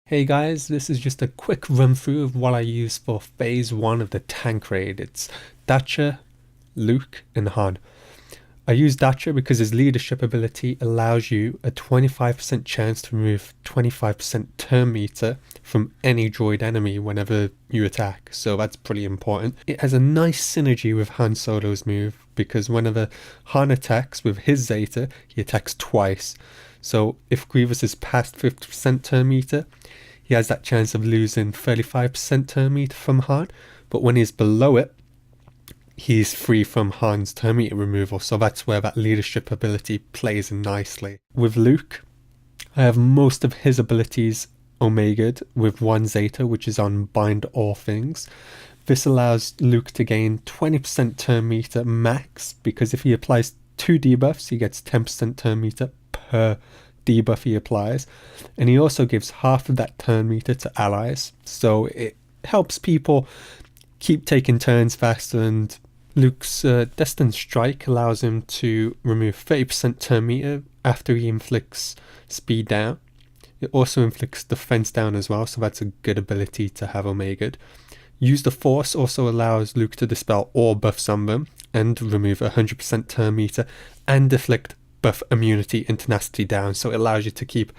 Hey guys, this is just a quick run through of what I use for phase 1 of the tank raid. It's Datcha, Luke, and Han. I use Datcha because his leadership ability allows you a 25% chance to remove 25% turn meter from any droid enemy whenever you attack, so that's pretty important. It has a nice synergy with Han Solo's move because whenever Han attacks with his Zeta, he attacks twice. So if Grievous is past 50% turn meter, he has that chance of losing 35% turn meter from Han, but when he's below it, he's free from Han's turn meter removal, so that's where that leadership ability plays in nicely. With Luke, I have most of his abilities omega'd with one Zeta, which is on Bind All Things. This allows Luke to gain 20% turn meter max, because if he applies 2 debuffs, he gets 10% turn meter per debuff he applies, and he also gives half of that turn meter to allies, so it helps people keep taking turns faster. And Luke's Destined Strike allows him to remove 30% turn meter after he inflicts speed down. It also inflicts defense down as well, so that's a good ability to have omega'd. Use the Force also allows Luke to dispel all buffs on them and remove 100% turn meter and deflect buff immunity and tenacity down, so it allows you to keep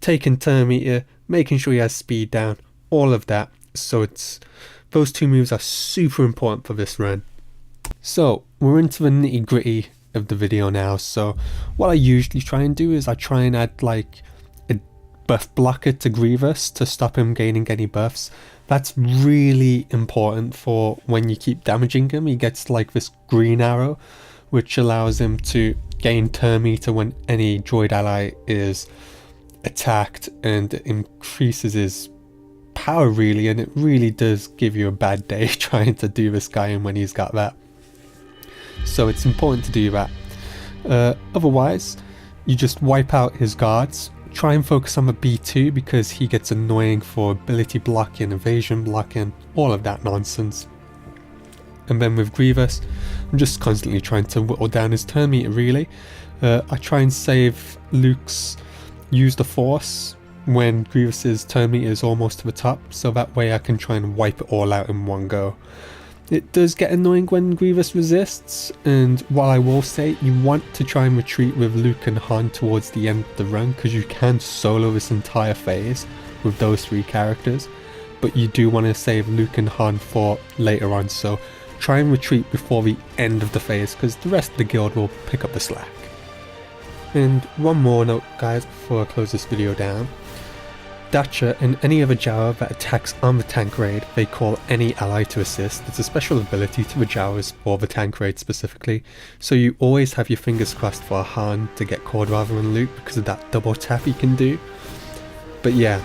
taking turn meter, making sure he has speed down, all of that. So those two moves are super important for this run. So we're into the nitty gritty of the video now. So what I usually try and do is I try and add like a buff blocker to Grievous to stop him gaining any buffs. That's really important for when you keep damaging him. He gets like this green arrow, which allows him to gain turn meter when any droid ally is attacked, and it increases his power really, and it really does give you a bad day trying to do this guy in when he's got that. So it's important to do that. Otherwise, you just wipe out his guards. Try and focus on the B2 because he gets annoying for ability blocking, evasion blocking, all of that nonsense. And then with Grievous, I'm just constantly trying to whittle down his turn meter really. I try and save Luke's use the Force when Grievous's turn meter is almost to the top, so that way I can try and wipe it all out in one go. It does get annoying when Grievous resists, and while I will say you want to try and retreat with Luke and Han towards the end of the run, because you can solo this entire phase with those 3 characters, but you do want to save Luke and Han for later on, so try and retreat before the end of the phase because the rest of the guild will pick up the slack. And one more note guys before I close this video down. Datcha and any other Jawa that attacks on the tank raid, they call any ally to assist. It's a special ability to the Jawas for the tank raid specifically, so you always have your fingers crossed for Han to get called rather than Luke because of that double tap he can do. But yeah,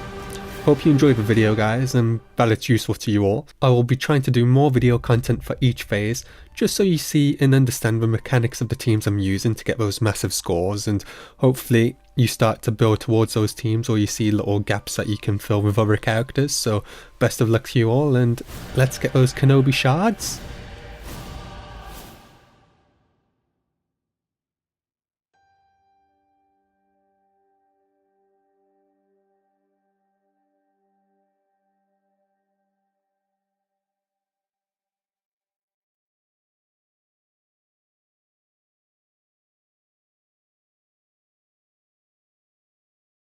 hope you enjoyed the video guys and that it's useful to you all. I will be trying to do more video content for each phase, just so you see and understand the mechanics of the teams I'm using to get those massive scores, and hopefully you start to build towards those teams or you see little gaps that you can fill with other characters. So best of luck to you all, and let's get those Kenobi shards.